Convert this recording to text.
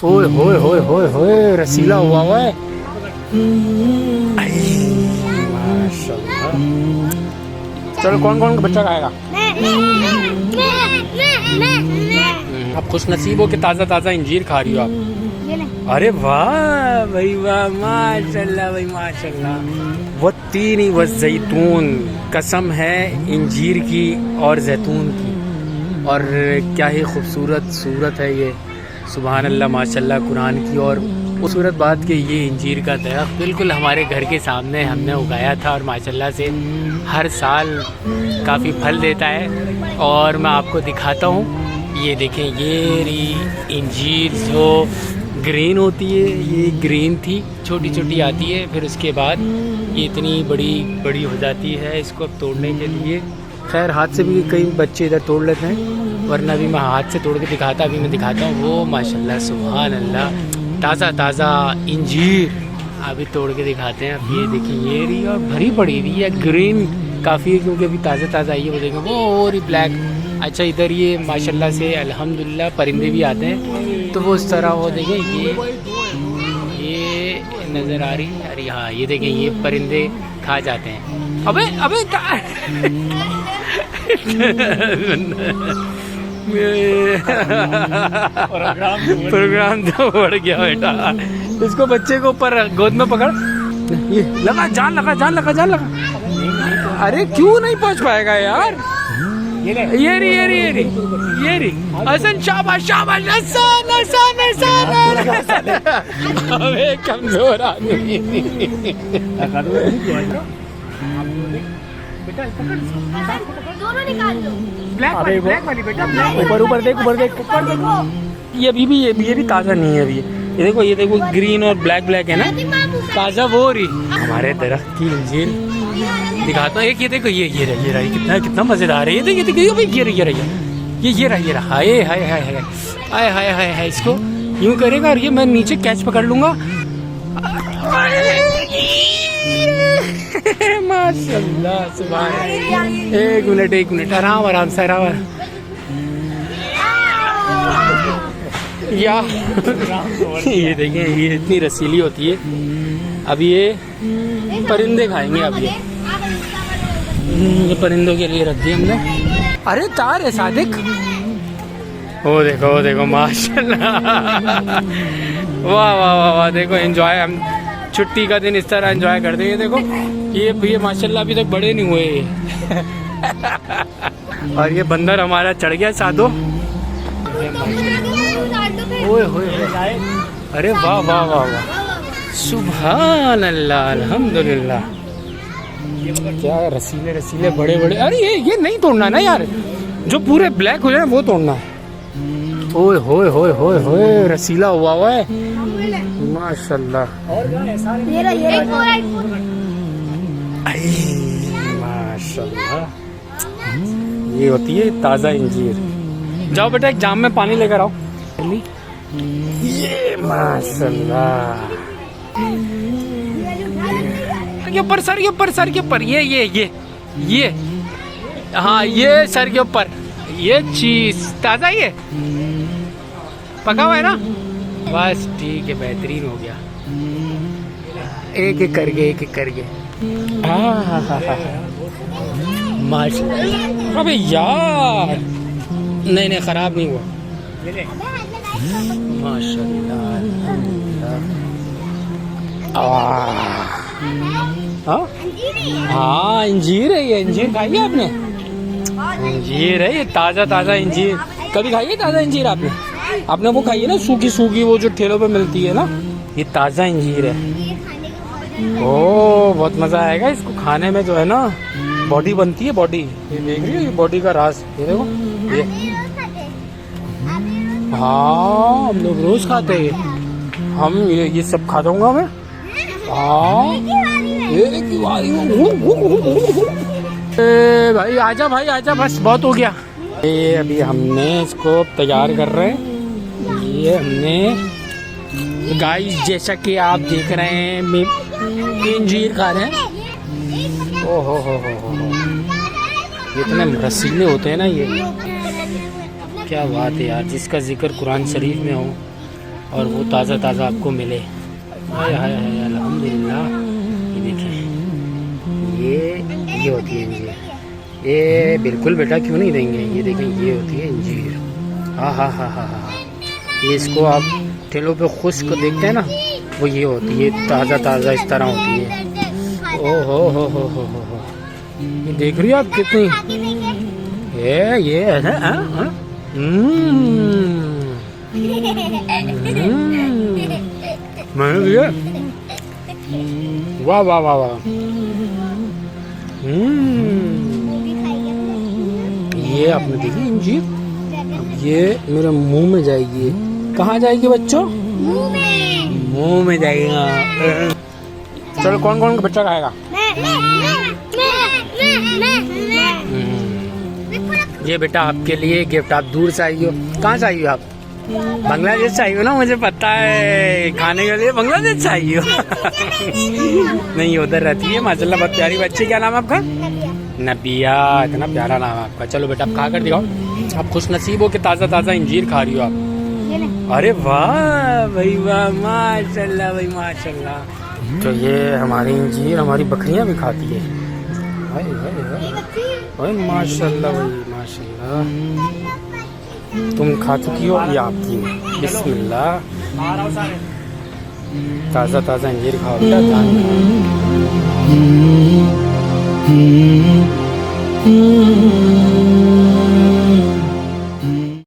ओए होए होए होए होए, रसीला हुआ है। माशाल्लाह। चलो कौन कौन का बच्चा खाएगा? आप खुश नसीब हो कि ताज़ा ताज़ा इंजीर खा रही हो आप। अरे वाह भाई वाह, माशाल्लाह भाई माशाल्लाह। वो तीन ही वो जैतून, कसम है इंजीर की और जैतून की। और क्या ही खूबसूरत सूरत है ये, सुभान अल्लाह माशाल्लाह कुरान की। और खूबसूरत बात कि ये इंजीर का दरख्त बिल्कुल हमारे घर के सामने हमने उगाया था और माशाल्लाह से हर साल काफ़ी फल देता है। और मैं आपको दिखाता हूँ, ये देखें, ये रही इंजीर जो ग्रीन होती है, ये ग्रीन थी, छोटी छोटी आती है, फिर उसके बाद ये इतनी बड़ी बड़ी हो जाती है। इसको अब तोड़ने के लिए खैर हाथ से भी कई बच्चे इधर तोड़ लेते हैं, वरना भी मैं हाथ से तोड़ के दिखाता। अभी मैं दिखाता हूँ वो माशाल्लाह सुभान अल्लाह ताज़ा ताज़ा इंजीर अभी तोड़ के दिखाते हैं। अब ये देखिए ये रही और भरी पड़ी हुई है, ग्रीन काफ़ी है क्योंकि अभी ताज़ा ताज़ा आई है। वो देखें वो और ब्लैक। अच्छा इधर ये माशाल्लाह से अल्हम्दुलिल्लाह परिंदे भी आते हैं, तो वो उस तरह वो देखें ये नज़र आ रही है। अरे हाँ ये देखें ये परिंदे खा जाते हैं। अबे अबे प्रोग्राम तो बढ़ गया बेटा। इसको बच्चे को ऊपर गोद में पकड़, ये लगा, जान लगा जान लगा जान लगा। अरे क्यों नहीं पहुंच पाएगा यार। ये री हसन, शाबाश शाबाश, हसन हसन हसन। अबे कमजोर आदमी। दोनों निकाल लो। ब्लैक वाली बेटा, ऊपर देख ऊपर देखो। ये अभी भी ये भी ताज़ा नहीं है अभी। ये देखो ग्रीन और ब्लैक ब्लैक है ना, ताज़ा वो रही। हमारे दरख्त की इंजीर दिखाता हूँ। एक ये देखो ये रहा कितना मज़ेदार है। ये देखो ये रहा हाय हाय हाय हाय हाय हाय हाय हाय। इसको यूँ करेगा और ये मैं नीचे कैच पकड़ लूँगा। माशाल्लाह सुभान। एक मिनट आराम से या ये देखें ये इतनी रसीली होती है। अब ये परिंदे खाएंगे। अब ये परिंदों के लिए रख दिए हमने। अरे तार है सादिक। वो देखो माशाल्लाह। वाह वाह वाह वाह। देखो एंजॉय, हम छुट्टी का दिन इस तरह एंजॉय करते हैं। देखो ये माशाल्लाह अभी तक बड़े नहीं हुए। और ये बंदर हमारा चढ़ गया साधो। ओए होए, अरे वाह वाह वाह वाह, सुभान अल्लाह, अल्हम्दुलिल्लाह। क्या रसीले बड़े बड़े। अरे ये नहीं तोड़ना ना यार, जो पूरे ब्लैक हो जाए वो तोड़ना है। ओए होए होए होए होए, रसीला हुआ है माशाल्लाह। माशाल्लाह ये होती है ताज़ा इंजीर। जाओ बेटा एक जाम में पानी लेकर आओ। ये माशाल्लाह सर के ऊपर ये हाँ ये सर के ऊपर ये चीज ताज़ा ही है, पका हुआ है ना। बस ठीक है, बेहतरीन हो गया। एक एक करके माशाल्लाह। अबे यार नहीं खराब नहीं हुआ माशाल्लाह। हाँ इंजीर है ये। इंजीर खाई है आपने? इंजीर है ये, ताज़ा इंजीर। कभी खाई है ताज़ा इंजीर आपने वो खाई है ना, सूखी वो जो ठेलों पे मिलती है ना, ये ताज़ा इंजीर है। ओ बहुत मज़ा आएगा इसको खाने में। जो है ना बॉडी बनती है, बॉडी ये देख रही हो, ये बॉडी का राज ये देखो ये। हाँ हम लोग रोज़ खाते हैं। हम ये सब खा दूंगा मैं। हाँ भाई आजा बस बहुत हो गया। ये अभी हमने इसको तैयार कर रहे हैं। ये हमने गाइस जैसा कि आप देख रहे हैं इंजीर खा रहे हैं। ओहो हो इतने रसीले होते हैं ना ये, क्या बात है यार। जिसका जिक्र कुरान शरीफ में हो और वो ताज़ा ताज़ा आपको मिले। हाय हाय हाय अल्हम्दुलिल्लाह। ये देखिए ये होती है अंजीर। ये बिल्कुल बेटा क्यों नहीं देंगे। ये देखें ये होती है अंजीर। हाँ हाँ हाँ हाँ हाँ। ये इसको आप ठेलों पे खुश्क देखते हैं ना, वो ये होती है ताज़ा ताज़ा इस तरह होती है। ओ हो। ये देख रही हो आप कितनी ये है हाँ? मैंने दिया। वाह वाह वाह वाह। ये आपने देखी अंजीर, ये मेरे मुंह में जाएगी। कहाँ जाएगी बच्चों? मुंह में जाएगा। चलो कौन कौन का बच्चा खाएगा? ये बेटा आपके लिए गिफ्ट। आप दूर से आई हो, कहाँ से आई हो आप? बांग्लादेश से आई हो ना, मुझे पता है। खाने के लिए बांग्लादेश से आई हो। नहीं उधर रहती है माशाल्लाह, बहुत प्यारी बच्ची। क्या नाम है आपका? नबिया। इतना प्यारा नाम है आपका। चलो बेटा आप खा कर दिखाओ। आप खुश नसीब हो कि ताज़ा ताज़ा इंजीर खा रही हो आप। अरे वाह भाई वाह, माशाल्लाह भाई माशाल्लाह। तो ये हमारी इंजीर हमारी बकरियां भी खाती है। भाई माशाल्लाह भाई माशाल्लाह। तुम खा चुकी हो, ये आपकी। बिस्मिल्लाह। ताज़ा ताज़ा इंजीर खाओ बेटा, ध्यान खाओ।